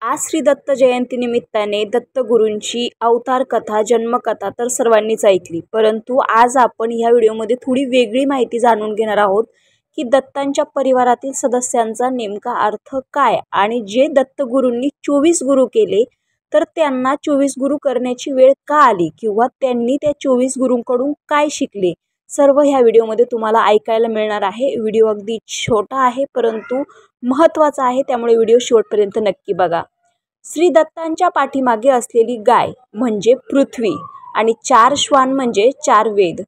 आज श्री दत्त जयंती निमित्ताने दत्तगुरूंची अवतार कथा जन्मकथा तर सर्वांनीच ऐकली, परंतु आज आपण ह्या व्हिडिओमध्ये थोडी वेगळी माहिती जाणून घेणार आहोत की दत्तांच्या परिवारातील सदस्यांचा नेमका अर्थ काय आणि जे दत्तगुरूंनी 24 गुरु केले तर त्यांना 24 गुरु करण्याची वेळ का आली किंवा त्यांनी त्या 24 गुरूंकडून काय शिकले, सर्व ह्या व्हिडिओमध्ये तुम्हाला ऐकायला मिळणार आहे। व्हिडिओ अगदी छोटा आहे परंतु महत्त्वाचा आहे, त्यामुळे व्हिडिओ शेवटपर्यंत नक्की बघा। श्री दत्तांच्या पाठीमागे असलेली गाय म्हणजे पृथ्वी आणि 4 श्वान म्हणजे 4 वेद।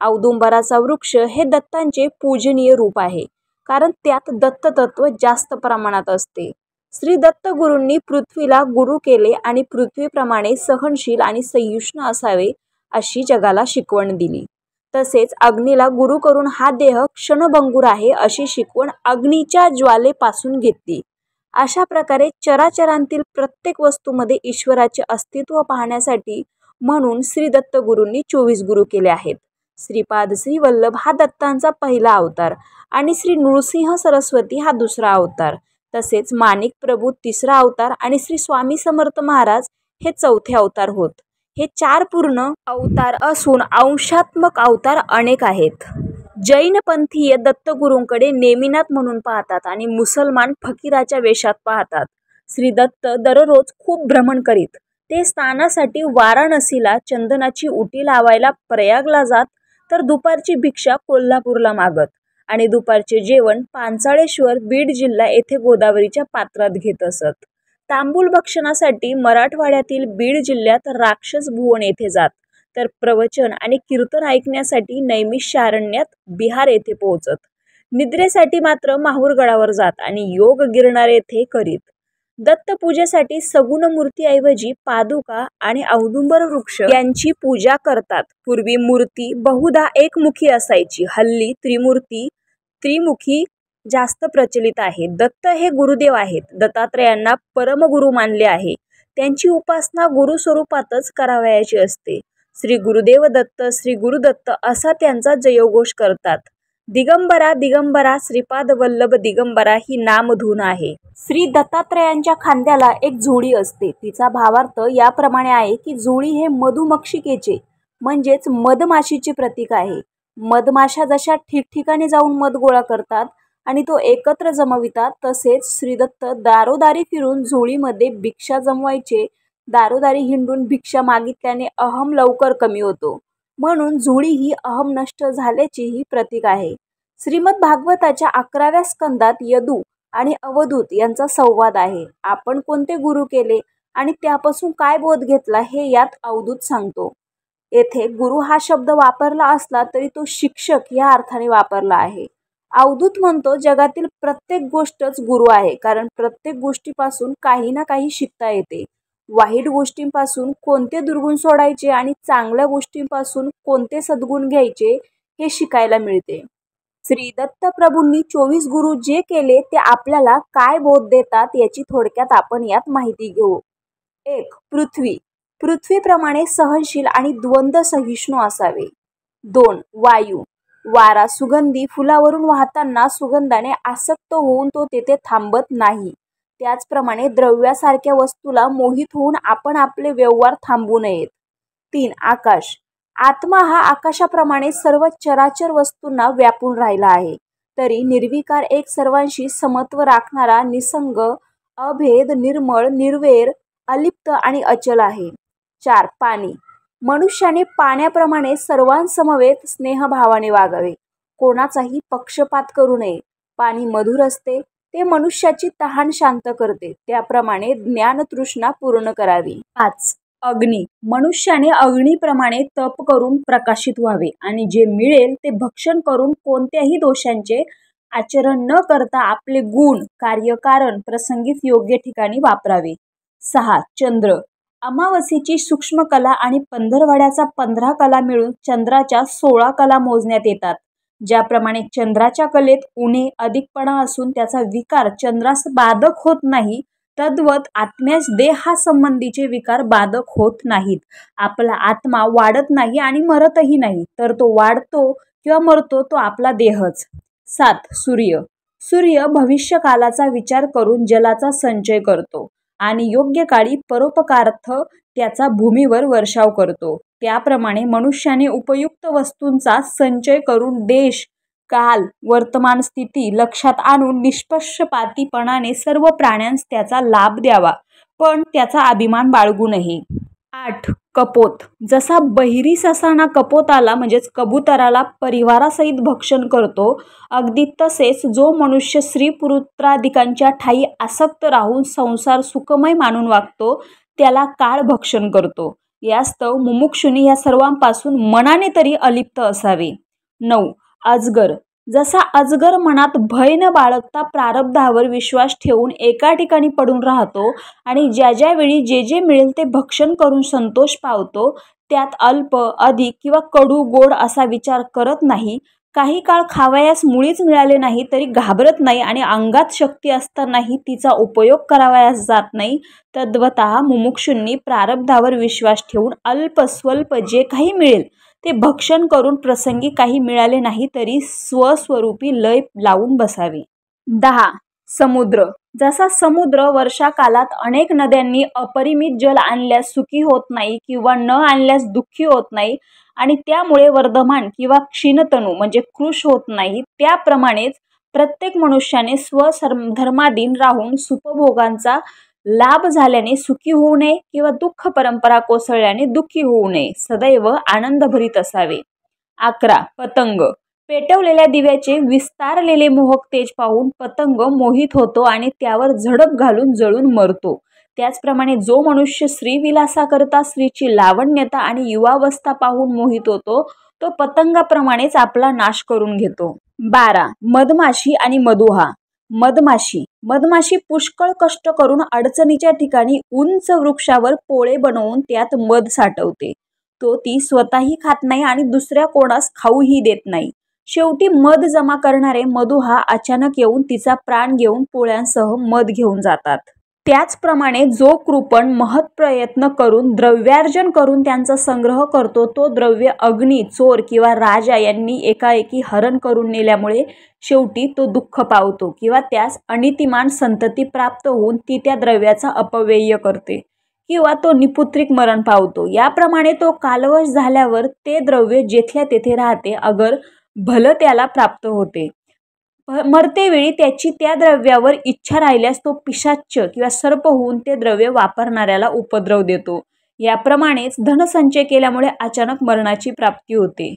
औदुंबराचा वृक्ष हे दत्तांचे पूजनीय रूप आहे, कारण त्यात दत्ततत्व जास्त प्रमाणात असते। श्री दत्त गुरूंनी पृथ्वीला गुरु केले आणि पृथ्वीप्रमाणे सहनशील आणि सहिष्णू असावे अशी जगाला शिकवण दिली। तसेच अग्नीला गुरु करून हा देह क्षणभंगूर आहे अशी शिकवण अग्नीच्या ज्वालेपासून घेतली। अशा प्रकारे चराचरांतील प्रत्येक वस्तूमध्ये ईश्वराचे अस्तित्व पाहण्यासाठी म्हणून श्री दत्त गुरूंनी 24 गुरु केले आहेत। श्रीपाद श्री वल्लभ हा दत्तांचा पहिला अवतार आणि श्री नृसिंह सरस्वती हा दुसरा अवतार, तसेच माणिक प्रभू तिसरा अवतार आणि श्री स्वामी समर्थ महाराज हे चौथे अवतार होत। हे 4 पूर्ण अवतार असून अंशात्मक अवतार अनेक आहेत। जैन पंथीय दत्तगुरूंकडे नेमिनाथ म्हणून पाहतात आणि मुसलमान फकीराच्या वेशात पाहतात। श्री दत्त दररोज खूप भ्रमण करीत। ते स्नानासाठी वाराणसीला चंदनाची उटी लावायला प्रयागला जात, तर दुपारची भिक्षा कोल्हापूरला मागत आणि दुपारचे जेवण पांचाळेश्वर बीड जिल्हा येथे गोदावरीच्या पात्रात घेत असत। तांबूल भक्षणासाठी मराठवाड्यातील बीड जिल्ह्यात राक्षस भुवन येथे जात, तर प्रवचन आणि कीर्तन ऐकण्यासाठी नैमिषारण्यात बिहार येथे पोहोचत। निद्रेसाठी मात्र माहूरगडावर जात आणि योग गिरणार येथे करीत। दत्तपूजेसाठी सगुण मूर्तीऐवजी पादुका आणि औदुंबर वृक्ष यांची पूजा करतात। पूर्वी मूर्ती बहुधा एकमुखी असायची, हल्ली त्रिमुखी जास्त प्रचलित आहे। दत्त हे गुरुदेव आहेत। दत्तात्रयांना परमगुरु मानले आहे। त्यांची उपासना गुरु स्वरूपातच करावयाची असते। श्री गुरुदेव दत्त, श्री गुरुदत्त असा त्यांचा जयघोष करतात। दिगंबरा दिगंबरा श्रीपाद वल्लभ दिगंबरा ही नामधून आहे। श्री दत्तात्रयांच्या खांद्याला एक झोळी असते। तिचा भावार्थ याप्रमाणे आहे की झोळी हे मधुमक्षिकेचे म्हणजेच मधमाशीचे प्रतीक आहे। मधमाशा जशा ठिकठिकाणी जाऊन मध गोळा करतात आणि तो एकत्र जमवितात, तसेच श्री दत्त दारोदारी फिरून झोळीमध्ये भिक्षा जमवायचे। दारोदारी हिंडून भिक्षा मागितल्याने अहम लवकर कमी होतो, म्हणून झोळी ही अहम नष्ट झाल्याचेही प्रतीक आहे। श्रीमद भागवताच्या 11व्या स्कंदात यदू आणि अवधूत यांचा संवाद आहे। आपण कोणते गुरु केले आणि त्यापासून काय बोध घेतला हे यात अवधूत सांगतो। येथे गुरु हा शब्द वापरला असला तरी तो शिक्षक या अर्थाने वापरला आहे। अवधूत म्हणतो जगातील प्रत्येक गोष्टच गुरु आहे, कारण प्रत्येक गोष्टीपासून काही ना काही शिकता येते। वाईट गोष्टींपासून कोणते दुर्गुण सोडायचे आणि चांगल्या गोष्टींपासून कोणते सद्गुण घ्यायचे हे शिकायला मिळते। श्री दत्त प्रभूंनी 24 गुरु जे केले ते आपल्याला काय बोध देतात याची थोडक्यात आपण यात माहिती घेऊ। 1. पृथ्वी पृथ्वीप्रमाणे सहनशील आणि द्वंद्व सहिष्णू असावे। 2. वायू वारा सुगंधी फुलावरून वाहताना सुगंधाने आसक्त होऊन तो तेथे थांबत नाही, त्याचप्रमाणे द्रव्यासारख्या वस्तूला मोहित होऊन आपण आपले व्यवहार थांबवू नयेत। 3. आकाश आत्मा हा आकाशाप्रमाणे सर्व चराचर वस्तूंना व्यापून राहिला आहे, तरी निर्विकार एक सर्वांशी समत्व राखणारा निसंग अभेद निर्मळ निर्वैर अलिप्त आणि अचल आहे। 4. पाणी मनुष्याने पाण्याप्रमाणे सर्वांसमवेत स्नेहभावाने वागावे, कोणाचाही पक्षपात करू नये। पाणी मधुर असते, ते मनुष्याची तहान शांत करते, त्याप्रमाणे ज्ञानतृष्णा पूर्ण करावी। 5. अग्नी मनुष्याने अग्नीप्रमाणे तप करून प्रकाशित व्हावे आणि जे मिळेल ते भक्षण करून कोणत्याही दोषांचे आचरण न करता आपले गुण कार्यकारण प्रसंगीच योग्य ठिकाणी वापरावे। 6. चंद्र अमावास्येची सूक्ष्म कला आणि पंधरवड्याचा 15 कला मिळून चंद्राच्या 16 कला मोजण्यात येतात। ज्याप्रमाणे चंद्राच्या कलेत उणे अधिकपणा असून त्याचा विकार चंद्रास बाधक होत नाही, तद्वत आत्म्यास देहासंबंधीचे विकार बाधक होत नाहीत। आपला आत्मा वाढत नाही आणि मरतही नाही, तर तो वाढतो किंवा मरतो तो आपला देहच। 7. सूर्य भविष्यकालाचा विचार करून जलाचा संचय करतो आणि योग्य काळी परोपकारार्थ त्याचा भूमीवर वर्षाव करतो. त्याप्रमाणे मनुष्याने उपयुक्त वस्तूंचा संचय करून देश, काल, वर्तमान स्थिती लक्षात आणून निष्पक्षपातीपणाने सर्व प्राण्यांस त्याचा लाभ द्यावा, पण त्याचा अभिमान बाळगू नये. 8. कपोत. जसा बहिरी ससाना कपोताला म्हणजेच कबुतराला परिवारासहित भक्षण करतो, अगदी तसेच जो मनुष्य स्त्री पुत्रादिकांच्या ठायी आसक्त राहून संसार सुखमय मानून वागतो त्याला काळ भक्षण करतो. यास्तव मुमुक्षुनी या सर्वांपासून मनाने तरी अलिप्त असावे. 9. अजगर. जसा अजगर मनात भय न बाळगता प्रारब्धावर विश्वास ठेवून एका ठिकाणी पडून राहतो आणि ज्या ज्या वेळी जे जे मिळेल ते भक्षण करून संतोष पावतो, त्यात अल्प, अधिक किंवा कडू गोड असा विचार करत नाही, काही काळ खावयास मुळीच मिळाले नाही तरी घाबरत नाही आणि अंगात शक्ती असतानाही तिचा उपयोग करावयास जात नाही, तद्वतः मुमुक्षूंनी प्रारब्धावर विश्वास ठेवून अल्प स्वल्प जे काही मिळेल ते भक्षण करून प्रसंगी काही मिळाले नाही तरी स्वस्वरूपी लय लावून बसावे. 10. समुद्र. जसा समुद्र वर्षाकालात अनेक नद्यांनी अपरिमित जल आणल्यास सुखी होत नाही किंवा न आणल्यास दुःखी होत नाही आणि त्यामुळे वर्धमान किंवा क्षीणतनू म्हणजे कृश होत नाही, त्याप्रमाणेच प्रत्येक मनुष्याने स्वधर्माधीन राहून सुखभोगांचा लाभ झाल्याने सुखी होऊ नये किंवा दुःख परंपरा कोसळल्याने दुःखी होऊ नये, सदैव आनंदभरीत असावे. 11. पतंग. पेटवलेल्या दिव्याचे विस्तारलेले मोहक तेज पाहून पतंग मोहित होतो आणि त्यावर झडप घालून जळून मरतो. त्याचप्रमाणे जो मनुष्य स्त्रीविलासाकरता स्त्रीची लावण्यता आणि युवावस्था पाहून मोहित होतो, तो पतंगाप्रमाणेच आपला नाश करून घेतो. 12. मधमाशी आणि मधुहा. मधमाशी पुष्कळ कष्ट करून अडचणीच्या ठिकाणी उंच वृक्षावर पोळे बनवून त्यात मध साठवते. तो ती स्वतःही खात नाही आणि दुसऱ्या कोणास खाऊही देत नाही. शेवटी मध जमा करणारे मधुहा अचानक येऊन तिचा प्राण घेऊन पोळ्यांसह मध घेऊन जातात. त्याचप्रमाणे जो कृपण महत् प्रयत्न करून द्रव्यार्जन करून त्यांचा संग्रह करतो, तो द्रव्य अग्नी, चोर किंवा राजा यांनी एकाएकी हरण करून नेल्यामुळे शेवटी तो दुःख पावतो किंवा त्यास अनितिमान संतती प्राप्त होऊन ती त्या द्रव्याचा अपव्यय करते किंवा तो निपुत्रिक मरण पावतो. याप्रमाणे तो कालवश झाल्यावर ते द्रव्य जेथल्या तेथे राहते, अगर भलं त्याला प्राप्त होते. मरतेवेळी त्याची त्या द्रव्यावर इच्छा राहिल्यास तो पिशाच्च किंवा सर्प होऊन ते द्रव्य वापरणाऱ्याला उपद्रव देतो. याप्रमाणेच धनसंचय केल्यामुळे अचानक मरणाची प्राप्ती होते.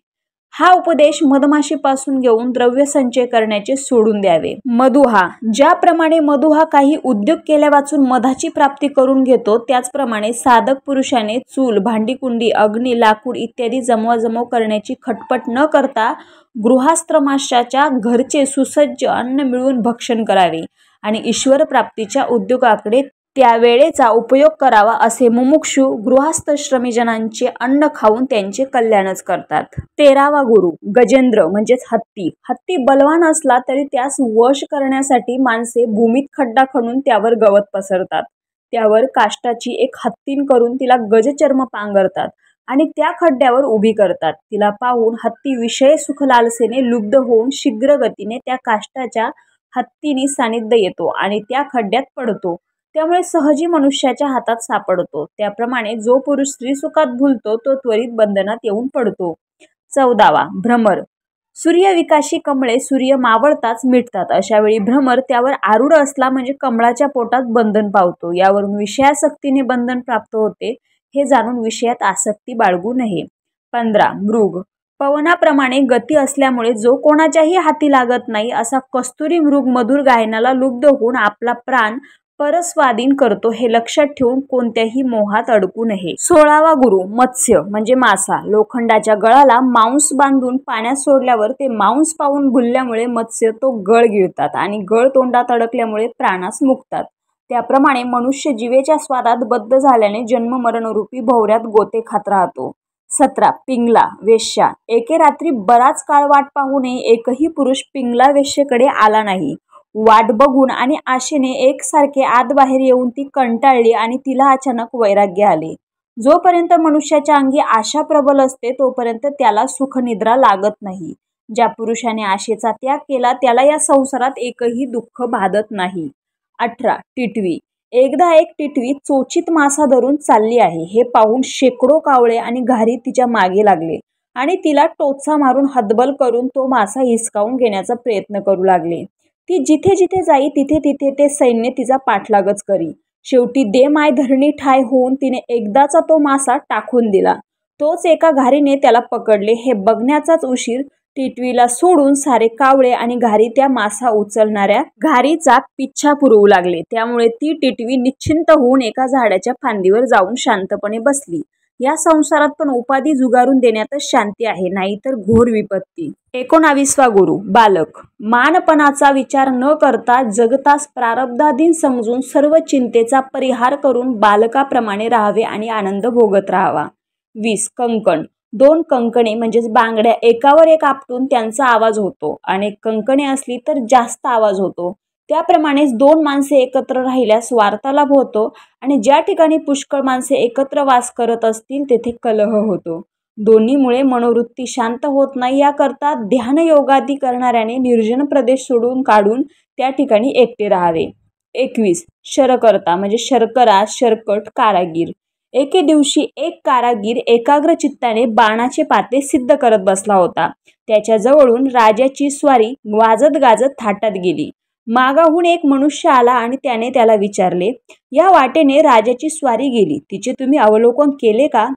हा उपदेश मधमाशीपासून घेऊन द्रव्य संचय करण्याचे सोडून द्यावे. मधुहा. ज्याप्रमाणे मधुहा काही उद्योग केल्या वाचून मधाची प्राप्ती करून घेतो, त्याचप्रमाणे साधक पुरुषाने चूल, भांडीकुंडी, अग्नी, लाकूड इत्यादी जमवाजमव करण्याची खटपट न करता गृहाश्रमाच्या घरचे सुसज्ज अन्न मिळवून भक्षण करावे आणि ईश्वर प्राप्तीच्या उद्योगाकडे त्यावेळेचा उपयोग करावा. असे मुमुक्षू गृहस्थाश्रमीजनांचे अन्न खाऊन त्यांचे कल्याणच करतात. 13वा गुरु. गजेंद्र म्हणजेच हत्ती. हत्ती बलवान असला तरी त्यास वश करण्यासाठी माणसे भूमीत खड्डा खणून त्यावर गवत पसरतात. त्यावर काष्टाची एक हत्तीन करून तिला गजचर्म पांघरतात आणि त्या खड्ड्यावर उभी करतात. तिला पाहून हत्ती विषय सुखलालसेने लुब्ध होऊन शीघ्र गतीने त्या काष्टाच्या हत्तीनी सानिध्य येतो आणि त्या खड्ड्यात पडतो. त्यामुळे सहजी मनुष्याच्या हातात सापडतो. त्याप्रमाणे जो पुरुष स्त्रीसुखात भुलतो तो त्वरित बंधनात येऊन पडतो. 14वा. भ्रमर. सूर्यविकाशी कमळे सूर्य मावळताच मिटतात. अशावेळी भ्रमर त्यावर आरूढ असला म्हणजे कमळाच्या पोटात बंधन पावतो. यावरून विषयासक्तीने बंधन प्राप्त होते, हे जाणून विषयात आसक्ती बाळगू नये. 15. मृग. पवनाप्रमाणे गती असल्यामुळे जो कोणाच्याही हाती लागत नाही असा कस्तुरी मृग मधुर गायनाला लुब्ध होऊन आपला प्राण परस्वाधीन करतो, हे लक्षात ठेवून कोणत्याही मोहात अडकू नये. 16वा गुरु. मत्स्य म्हणजे मासा. लोखंडाच्या गळाला मांस बांधून पाण्यात सोडल्यावर ते मांस पाहून भुलल्यामुळे मत्स्य तो गळ गिळतात आणि गळ तोंडात अडकल्यामुळे प्राणास मुकतात. त्याप्रमाणे मनुष्य जीवेच्या स्वादात बद्ध झाल्याने जन्ममरणरूपी भोवऱ्यात गोते खात राहतो. 17. पिंगला. वेश्या. एके रात्री बराच काळ वाट पाहूनही एकही पुरुष पिंगला वेश्येकडे आला नाही. वाट बघून आणि आशेने एकसारखे आत बाहेर येऊन ती कंटाळली आणि तिला अचानक वैराग्य आले. जोपर्यंत मनुष्याच्या अंगी आशा प्रबल असते तोपर्यंत त्याला सुखनिद्रा लागत नाही. ज्या पुरुषाने आशेचा त्याग केला त्याला या संसारात एकही दुःख बाधत नाही. 18. टिटवी. एकदा एक टिटवी चोचीत मासा धरून चालली आहे हे पाहून शेकडो कावळे आणि घारी तिच्या मागे लागले आणि तिला टोचा मारून हतबल करून तो मासा हिसकावून घेण्याचा प्रयत्न करू लागले. ती जिथे जिथे जाई तिथे तिथे ते सैन्य तिचा पाठलागच करी. शेवटी दे माय धरणी ठाय होऊन तिने एकदाचा तो मासा टाकून दिला. तोच एका घारीने त्याला पकडले. हे बघण्याचाच उशीर. टिटवीला सोडून सारे कावळे आणि घारी त्या मासा उचलणाऱ्या घारीचा पिच्छा पुरवू लागले. त्यामुळे ती टिटवी निश्चिंत होऊन एका झाडाच्या फांदीवर जाऊन शांतपणे बसली. या संसारात पण उपाधी जुगारून देण्यातच शांती आहे, नाहीतर घोर विपत्ती. 19वा गुरु. बालक. मानपणाचा विचार न करता जगतास प्रारब्धाधीन समजून सर्व चिंतेचा परिहार करून बालकाप्रमाणे राहावे आणि आनंद भोगत राहावा. 20. कंकण. 2 कंकणे म्हणजेच बांगड्या एकावर एक आपटून त्यांचा आवाज होतो. अनेक कंकणे असली तर जास्त आवाज होतो. त्याप्रमाणेच 2 माणसे एकत्र राहिल्यास वार्तालाप होतो आणि ज्या ठिकाणी पुष्कळ माणसे एकत्र वास करत असतील तेथे कलह होतो. दोन्हीमुळे मनोवृत्ती शांत होत नाही. याकरता ध्यानयोगादी करणाऱ्याने निर्जन प्रदेश सोडून काढून त्या ठिकाणी एकटे राहावे. 21. शरकर्ता म्हणजे शर्करा, शरकट, कारागीर. एके दिवशी एक कारागीर एकाग्र चित्ताने बाणाचे पाते सिद्ध करत बसला होता. त्याच्या जवळून राजाची स्वारी वाजत गाजत थाटात गेली. मागाहून एक मनुष्य आला आणि त्याने त्याला विचारले, या वाटेने राजाची स्वारी गेली, तिचे तुम्ही अवलोकन केले का?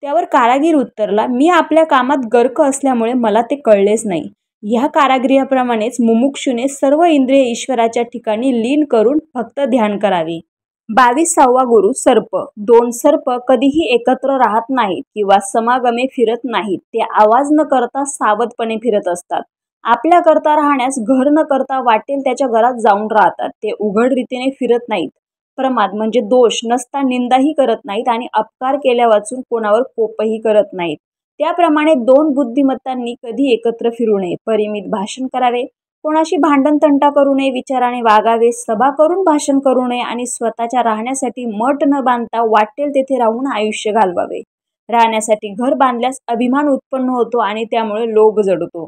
त्यावर कारागीर उत्तरला, मी आपल्या कामात गर्क असल्यामुळे मला ते कळलेच नाही. ह्या कारागिराप्रमाणेच मुमुक्षुने सर्व इंद्रिय ईश्वराच्या ठिकाणी लीन करून फक्त ध्यान करावे. 22वा गुरु. सर्प. 2 सर्प कधीही एकत्र राहत नाहीत किंवा समागमे फिरत नाहीत. ते आवाज न करता सावधपणे फिरत असतात. आपल्या करता राहण्यास घर न करता वाटेल त्याच्या घरात जाऊन राहतात. ते उघड रीतीने फिरत नाहीत. प्रमाद म्हणजे दोष नसता निंदाही करत नाहीत आणि अपकार केल्या वाचून कोणावर कोपही करत नाहीत. त्याप्रमाणे 2 बुद्धिमत्तांनी कधी एकत्र फिरू नये. परिमित भाषण करावे. कोणाशी भांडण तंटा करू नये. विचाराने वागावे. सभा करून भाषण करू नये आणि स्वतःच्या राहण्यासाठी मठ न बांधता वाटेल तेथे राहून आयुष्य घालवावे. राहण्यासाठी घर बांधल्यास अभिमान उत्पन्न होतो आणि त्यामुळे लोभ जडतो.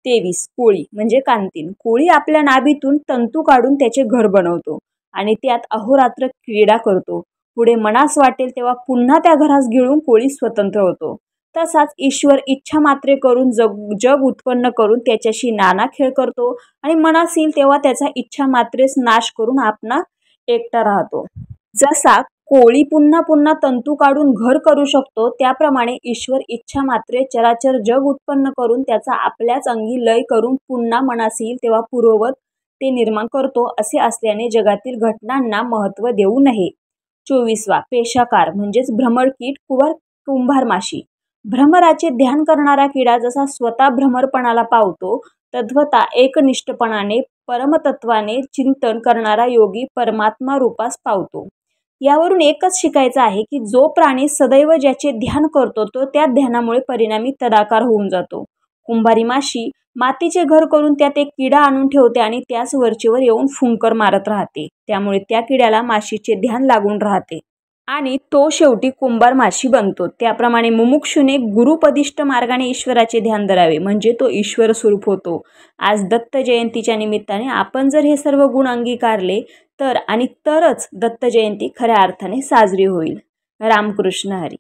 23. कोळी म्हणजे कांतीन. कोळी आपल्या नाभीतून तंतू काढून त्याचे घर बनवतो आणि त्यात अहोरात्र क्रीडा करतो. पुढे मनास वाटेल तेव्हा पुन्हा त्या घरास गिळून कोळी स्वतंत्र होतो. तसाच ईश्वर इच्छा मात्रे करून जग उत्पन्न करून त्याच्याशी नाना खेळ करतो आणि मनास येईल तेव्हा त्याचा इच्छा मात्रेस नाश करून आपणा एकटा राहतो. जसा कोळी पुन्हा पुन्हा तंतू काढून घर करू शकतो, त्याप्रमाणे ईश्वर इच्छा मात्रे चराचर जग उत्पन्न करून त्याचा आपल्याच अंगी लय करून पुन्हा मनास येईल तेव्हा पूर्ववत ते निर्माण करतो. असे असल्याने जगातील घटनांना महत्त्व देऊ नये. 24वा. पेशाकार म्हणजेच भ्रमरकीट किंवा कुंभार माशी. भ्रमराचे ध्यान करणारा किडा जसा स्वतः भ्रमरपणाला पावतो, तद्वता एकनिष्ठपणाने परमतत्वाने चिंतन करणारा योगी परमात्मा रूपास पावतो. यावरून एकच शिकायचं आहे की जो प्राणी सदैव ज्याचे ध्यान करतो तो त्या ध्यानामुळे परिणामी तदाकार होऊन जातो. कुंभारी माशी मातीचे घर करून त्यात एक किडा आणून ठेवते आणि त्याच वरचेवर येऊन फुंकर मारत राहते. त्यामुळे त्या किड्याला माशीचे ध्यान लागून राहते आणि तो शेवटी कुंभार माशी बनतो. त्याप्रमाणे मुमुक्षुने गुरुपदिष्ट मार्गाने ईश्वराचे ध्यान धरावे म्हणजे तो ईश्वर स्वरूप होतो. आज दत्त जयंतीच्या निमित्ताने आपण जर हे सर्व गुण अंगीकारले तर आणि तरच दत्त जयंती खऱ्या अर्थाने साजरी होईल. रामकृष्ण हरी.